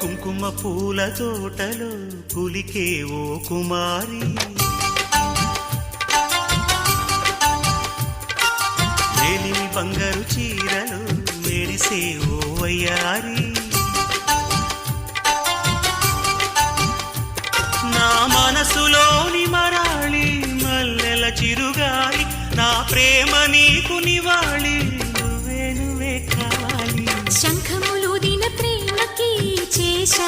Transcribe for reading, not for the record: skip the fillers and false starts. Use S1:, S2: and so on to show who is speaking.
S1: కుంకుమ పూల తోటలో కులికే ఓ కుమారి, మేలిమి బంగారు చీరలు మెరిసే ఓ వయ్యారి, నా మనసులోని మరాళి మల్లెల చిరుగాలి, నా ప్రేమ నీకు నివాళి, నువ్వే నువ్వే కావాలి.
S2: శంఖములు దిన ప్రేమకి చేశా